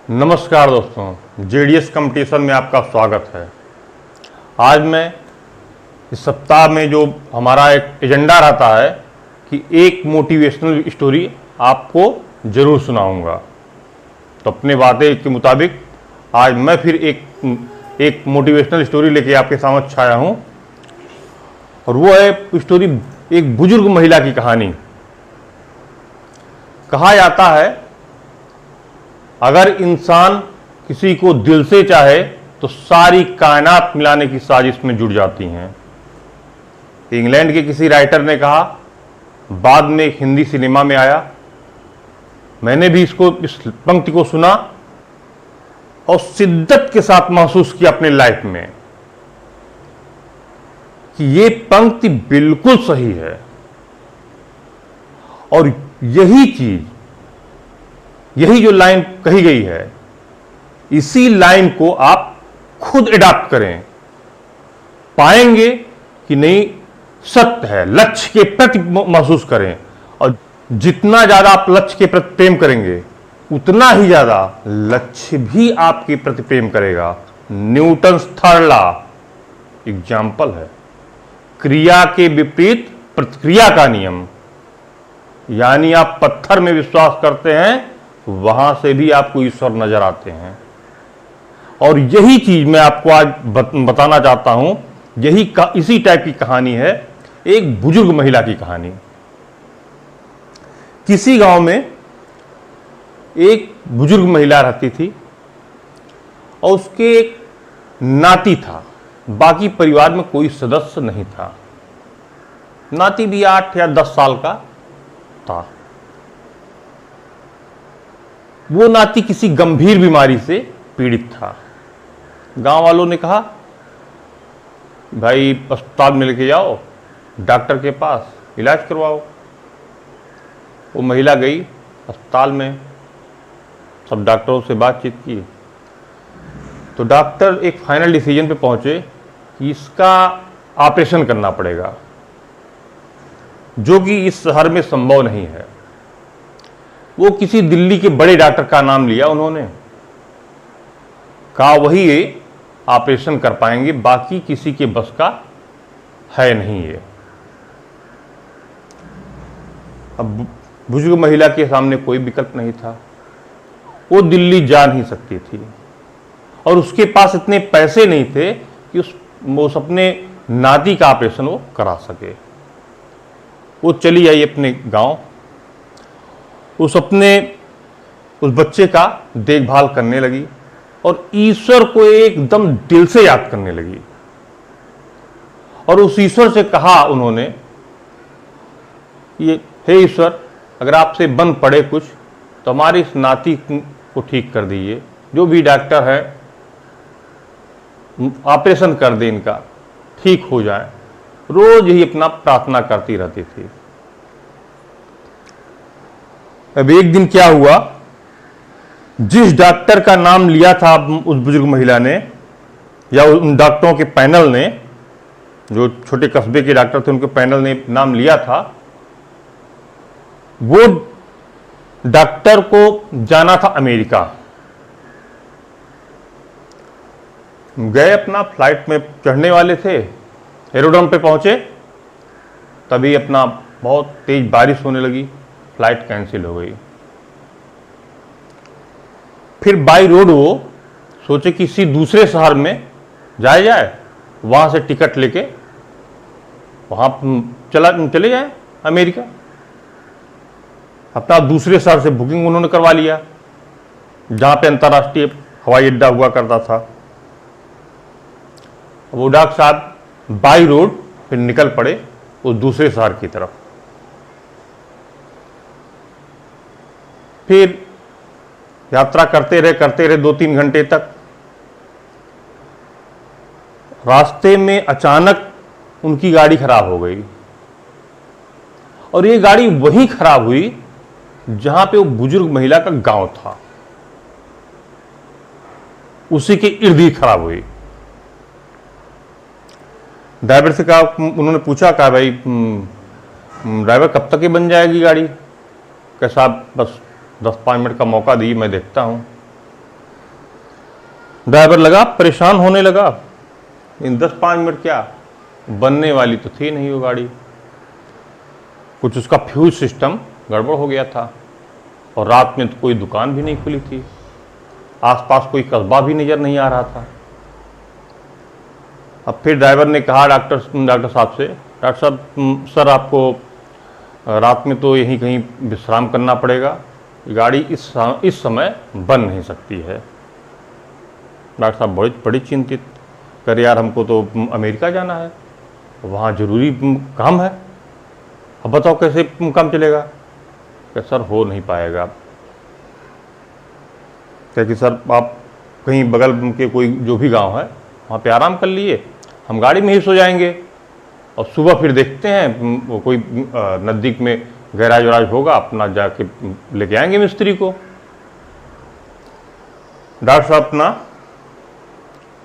नमस्कार दोस्तों, JDS competition में आपका स्वागत है। आज मैं इस सप्ताह में जो हमारा एक एजेंडा रहता है कि एक मोटिवेशनल स्टोरी आपको ज़रूर सुनाऊंगा। तो अपने वादे के मुताबिक आज मैं फिर एक मोटिवेशनल स्टोरी लेके आपके सामने आया हूँ और वो है स्टोरी एक बुजुर्ग महिला की कहानी। कहा जाता है अगर इंसान किसी को दिल से चाहे तो सारी कायनात मिलाने की साजिश में जुट जाती हैं। इंग्लैंड के किसी राइटर ने कहा, बाद में एक हिंदी सिनेमा में आया। मैंने भी इस पंक्ति को सुना और शिद्दत के साथ महसूस किया अपने लाइफ में कि ये पंक्ति बिल्कुल सही है और यही जो लाइन कही गई है, इसी लाइन को आप खुद अडॉप्ट करें, पाएंगे कि नहीं सत्य है। लक्ष्य के प्रति महसूस करें और जितना ज्यादा आप लक्ष्य के प्रति प्रेम करेंगे उतना ही ज्यादा लक्ष्य भी आपके प्रति प्रेम करेगा। न्यूटन थर्ड लॉ एग्जाम्पल है। क्रिया के विपरीत प्रतिक्रिया का नियम, यानी आप पत्थर में विश्वास करते हैं वहां से भी आपको ईश्वर नजर आते हैं। और यही चीज मैं आपको आज बताना चाहता हूं। इसी टाइप की कहानी है, एक बुजुर्ग महिला की कहानी। किसी गांव में एक बुजुर्ग महिला रहती थी और उसके एक नाती था। बाकी परिवार में कोई सदस्य नहीं था। नाती भी 8 या 10 साल का था। वो नाती किसी गंभीर बीमारी से पीड़ित था। गांव वालों ने कहा, भाई अस्पताल में लेके जाओ, डॉक्टर के पास इलाज करवाओ। वो महिला गई अस्पताल में, सब डॉक्टरों से बातचीत की तो डॉक्टर एक फाइनल डिसीजन पे पहुंचे कि इसका ऑपरेशन करना पड़ेगा, जो कि इस शहर में संभव नहीं है। वो किसी दिल्ली के बड़े डॉक्टर का नाम लिया उन्होंने, कहा वही ये ऑपरेशन कर पाएंगे, बाकी किसी के बस का है नहीं ये। अब बुजुर्ग महिला के सामने कोई विकल्प नहीं था। वो दिल्ली जा नहीं सकती थी और उसके पास इतने पैसे नहीं थे कि वो अपने नाती का ऑपरेशन वो करा सके। वो चली आई अपने गांव, उस बच्चे का देखभाल करने लगी और ईश्वर को एकदम दिल से याद करने लगी। और उस ईश्वर से कहा उन्होंने, ये हे ईश्वर, अगर आपसे बन पड़े कुछ तो हमारी इस नाती को ठीक कर दीजिए। जो भी डॉक्टर है ऑपरेशन कर दे, इनका ठीक हो जाए। रोज ही अपना प्रार्थना करती रहती थी। अब एक दिन क्या हुआ, जिस डॉक्टर का नाम लिया था उस बुजुर्ग महिला ने या उन डॉक्टरों के पैनल ने, जो छोटे कस्बे के डॉक्टर थे उनके पैनल ने नाम लिया था, वो डॉक्टर को जाना था अमेरिका। गए, अपना फ्लाइट में चढ़ने वाले थे, एरोड्रोम पे पहुंचे, तभी अपना बहुत तेज बारिश होने लगी, फ्लाइट कैंसिल हो गई। फिर बाई रोड वो सोचे किसी दूसरे शहर में जाए, वहां से टिकट लेके वहां चले जाए अमेरिका। अपना दूसरे शहर से बुकिंग उन्होंने करवा लिया, जहां पे अंतर्राष्ट्रीय हवाई अड्डा हुआ करता था। वो डॉक्टर साहब बाई रोड फिर निकल पड़े उस दूसरे शहर की तरफ। फिर यात्रा करते रहे 2-3 घंटे तक। रास्ते में अचानक उनकी गाड़ी खराब हो गई और ये गाड़ी वहीं खराब हुई जहां पे वो बुजुर्ग महिला का गांव था, उसी के इर्द गिर्द खराब हुई। ड्राइवर से कहा, उन्होंने पूछा, कहा भाई ड्राइवर कब तक ये बन जाएगी गाड़ी? कैसा, बस 10-5 मिनट का मौका दी, मैं देखता हूँ। ड्राइवर लगा परेशान होने लगा, इन 10-5 मिनट क्या, बनने वाली तो थी नहीं वो गाड़ी। कुछ उसका फ्यूज सिस्टम गड़बड़ हो गया था और रात में तो कोई दुकान भी नहीं खुली थी, आसपास कोई कस्बा भी नजर नहीं आ रहा था। अब फिर ड्राइवर ने कहा डॉक्टर साहब से, डॉक्टर साहब सर आपको रात में तो यहीं कहीं विश्राम करना पड़ेगा, गाड़ी इस समय बन नहीं सकती है। डॉक्टर साहब बड़ी चिंतित, कर यार हमको तो अमेरिका जाना है, वहाँ ज़रूरी काम है, अब बताओ कैसे काम चलेगा। क्या सर हो नहीं पाएगा। क्या कि सर आप कहीं बगल के कोई जो भी गांव है वहाँ पे आराम कर लिए, हम गाड़ी में ही सो जाएंगे और सुबह फिर देखते हैं वो कोई नज़दीक में गैराज वैराज होगा, अपना जाके लेके आएंगे मिस्त्री को। डॉक्टर साहब अपना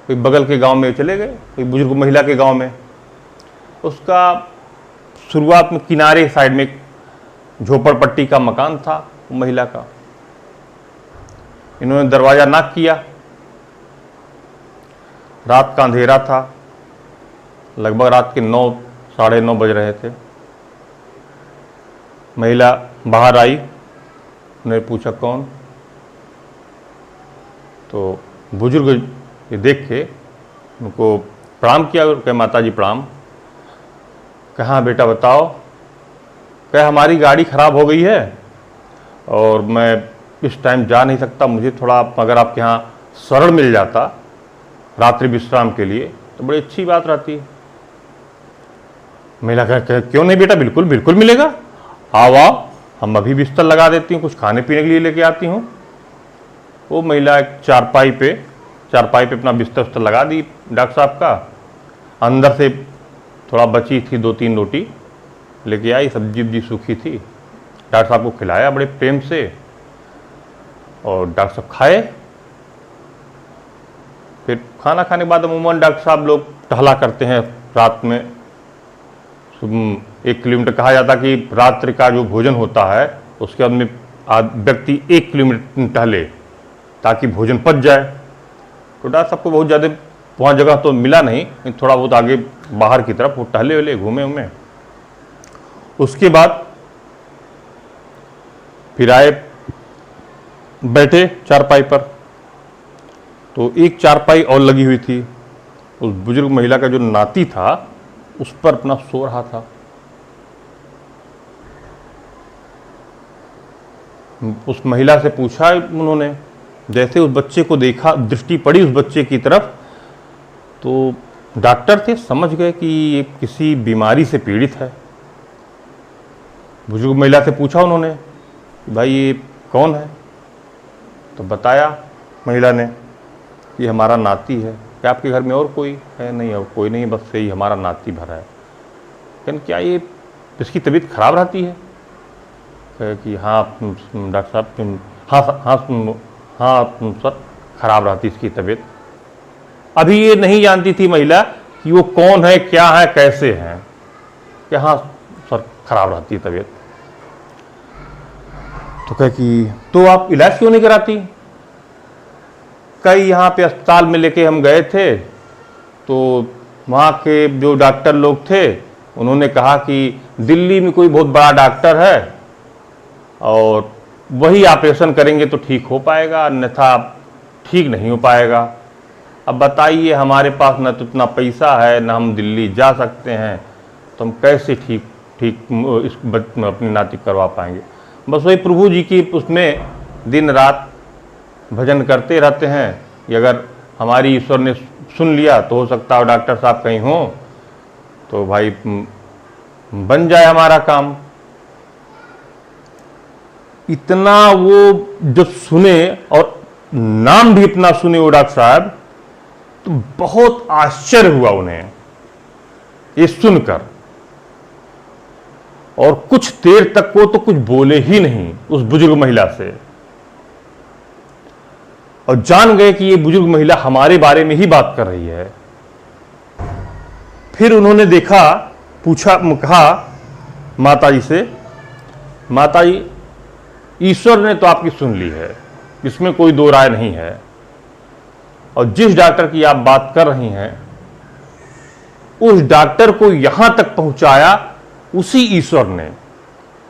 कोई बगल के गांव में चले गए, कोई बुजुर्ग महिला के गांव में। उसका शुरुआत में किनारे साइड में झोपड़पट्टी का मकान था वो महिला का। इन्होंने दरवाज़ा नॉक किया, रात का अंधेरा था, लगभग रात के 9 साढ़े 9 बज रहे थे। महिला बाहर आई, उन्होंने पूछा कौन, तो बुजुर्ग ये देख के उनको प्रणाम किया और कहे माता जी प्रणाम। कहाँ बेटा बताओ। कहे हमारी गाड़ी ख़राब हो गई है और मैं इस टाइम जा नहीं सकता, मुझे थोड़ा अगर आपके यहाँ शरण मिल जाता रात्रि विश्राम के लिए तो बड़ी अच्छी बात रहती। महिला कहे क्यों नहीं बेटा, बिल्कुल बिल्कुल मिलेगा, आओ आओ, हम अभी बिस्तर लगा देती हूँ, कुछ खाने पीने के लिए लेके आती हूँ। वो महिला एक चारपाई पे अपना बिस्तर उस्तर लगा दी डॉक्टर साहब का, अंदर से थोड़ा बची थी 2-3 रोटी लेके आई, सब्जी वब्जी सूखी थी, डॉक्टर साहब को खिलाया बड़े प्रेम से और डॉक्टर साहब खाए। फिर खाना खाने के बाद अमूमन डॉक्टर साहब लोग टहला करते हैं रात में। 1 किलोमीटर कहा जाता कि रात्रि का जो भोजन होता है उसके बाद में व्यक्ति 1 किलोमीटर टहले ताकि भोजन पच जाए। तो डॉक्टर साहब को बहुत ज़्यादा वहाँ जगह तो मिला नहीं, थोड़ा बहुत आगे बाहर की तरफ वो टहले वहले घूमे उमे। उसके बाद फिर आए, बैठे चारपाई पर, तो एक चारपाई और लगी हुई थी, उस बुजुर्ग महिला का जो नाती था उस पर अपना सो रहा था। उस महिला से पूछा उन्होंने, जैसे उस बच्चे को देखा, दृष्टि पड़ी उस बच्चे की तरफ, तो डॉक्टर थे, समझ गए कि ये किसी बीमारी से पीड़ित है। बुजुर्ग महिला से पूछा उन्होंने कि भाई ये कौन है, तो बताया महिला ने कि हमारा नाती है। क्या आपके घर में और कोई है? नहीं और कोई नहीं, बस यही हमारा नाती भरा है। लेकिन क्या ये इसकी तबीयत खराब रहती है? कि हाँ डॉक्टर साहब, हाँ सर खराब रहती इसकी तबीयत। अभी ये नहीं जानती थी महिला कि वो कौन है, क्या है, कैसे हैं, कि हाँ सर खराब रहती है तबीयत। तो कहे कि तो आप इलाज क्यों नहीं कराती? कई यहाँ पे अस्पताल में लेके हम गए थे तो वहाँ के जो डॉक्टर लोग थे उन्होंने कहा कि दिल्ली में कोई बहुत बड़ा डॉक्टर है और वही ऑपरेशन करेंगे तो ठीक हो पाएगा, अन्यथा ठीक नहीं हो पाएगा। अब बताइए हमारे पास न तो इतना पैसा है, न हम दिल्ली जा सकते हैं, तो हम कैसे ठीक अपनी नाती करवा पाएंगे। बस वही प्रभु जी की उसमें दिन रात भजन करते रहते हैं कि अगर हमारी ईश्वर ने सुन लिया तो हो सकता है डॉक्टर साहब कहीं हो तो भाई बन जाए हमारा काम। इतना वो जब सुने और नाम भी इतना सुने वो डॉक्टर साहब, तो बहुत आश्चर्य हुआ उन्हें ये सुनकर, और कुछ देर तक वो तो कुछ बोले ही नहीं उस बुजुर्ग महिला से, और जान गए कि ये बुजुर्ग महिला हमारे बारे में ही बात कर रही है। फिर उन्होंने देखा, पूछा, कहा माताजी से, माताजी ईश्वर ने तो आपकी सुन ली है, इसमें कोई दो राय नहीं है, और जिस डॉक्टर की आप बात कर रही हैं, उस डॉक्टर को यहां तक पहुंचाया उसी ईश्वर ने,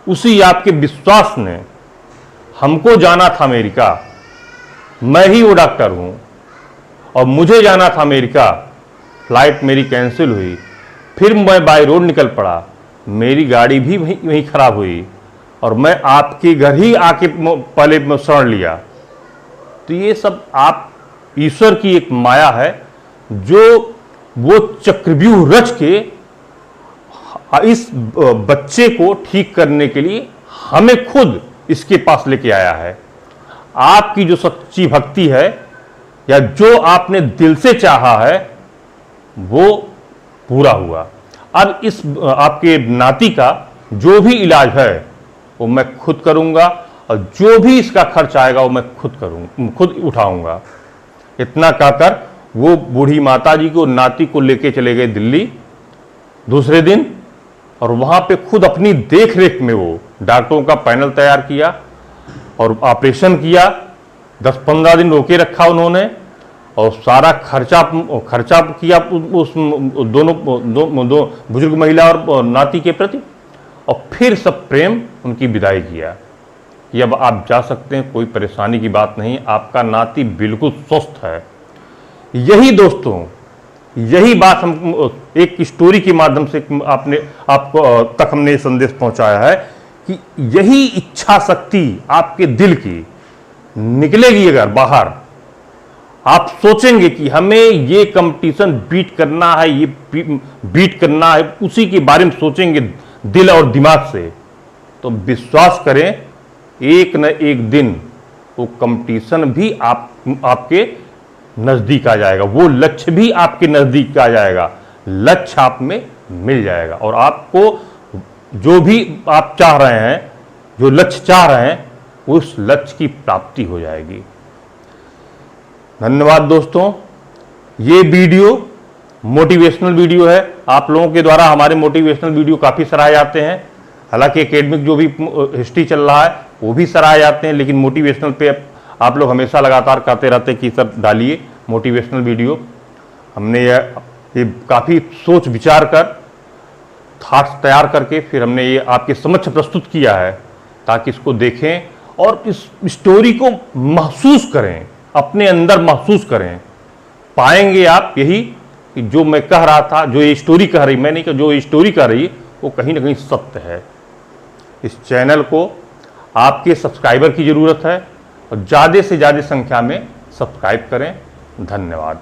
उसी आपके विश्वास ने। हमको जाना था अमेरिका, मैं ही वो डॉक्टर हूं, और मुझे जाना था अमेरिका, फ्लाइट मेरी कैंसिल हुई, फिर मैं बाय रोड निकल पड़ा, मेरी गाड़ी भी वहीं खराब हुई, और मैं आपके घर ही आके पहले शरण लिया। तो ये सब आप ईश्वर की एक माया है, जो वो चक्रव्यूह रच के इस बच्चे को ठीक करने के लिए हमें खुद इसके पास लेके आया है। आपकी जो सच्ची भक्ति है, या जो आपने दिल से चाहा है, वो पूरा हुआ। अब इस आपके नाती का जो भी इलाज है वो मैं खुद करूंगा, और जो भी इसका खर्च आएगा वो मैं खुद उठाऊंगा। इतना कहकर वो बूढ़ी माता जी को, नाती को लेके चले गए दिल्ली दूसरे दिन, और वहां पे खुद अपनी देख रेख में वो डॉक्टरों का पैनल तैयार किया और ऑपरेशन किया। 10-15 दिन रोके रखा उन्होंने, और सारा खर्चा किया उस दो बुजुर्ग महिला और नाती के प्रति, और फिर सब प्रेम उनकी विदाई किया कि अब आप जा सकते हैं, कोई परेशानी की बात नहीं, आपका नाती बिल्कुल स्वस्थ है। यही दोस्तों, यही बात हम एक स्टोरी के माध्यम से आपको तक हमने संदेश पहुंचाया है कि यही इच्छा शक्ति आपके दिल की निकलेगी अगर बाहर, आप सोचेंगे कि हमें ये कंपटीशन बीट करना है, ये बीट करना है, उसी के बारे में सोचेंगे दिल और दिमाग से, तो विश्वास करें एक न एक दिन वो कंपटीशन भी आपके नजदीक आ जाएगा, वो लक्ष्य भी आपके नजदीक आ जाएगा, लक्ष्य आप में मिल जाएगा, और आपको जो भी आप चाह रहे हैं, जो लक्ष्य चाह रहे हैं, उस लक्ष्य की प्राप्ति हो जाएगी। धन्यवाद दोस्तों। ये वीडियो मोटिवेशनल वीडियो है। आप लोगों के द्वारा हमारे मोटिवेशनल वीडियो काफ़ी सराहे जाते हैं। हालांकि एकेडमिक जो भी हिस्ट्री चल रहा है वो भी सराहे जाते हैं, लेकिन मोटिवेशनल पे आप लोग हमेशा लगातार कहते रहते हैं कि सर डालिए मोटिवेशनल वीडियो। हमने ये काफ़ी सोच विचार कर, थॉट्स तैयार करके फिर हमने ये आपके समक्ष प्रस्तुत किया है, ताकि इसको देखें और इस स्टोरी को महसूस करें, अपने अंदर महसूस करें। पाएंगे आप यही कि जो मैं कह रहा था, जो ये स्टोरी कह रही, मैं नहीं कहा, जो ये स्टोरी कह रही वो कहीं ना कहीं सत्य है। इस चैनल को आपके सब्सक्राइबर की ज़रूरत है, और ज़्यादा से ज़्यादा संख्या में सब्सक्राइब करें। धन्यवाद।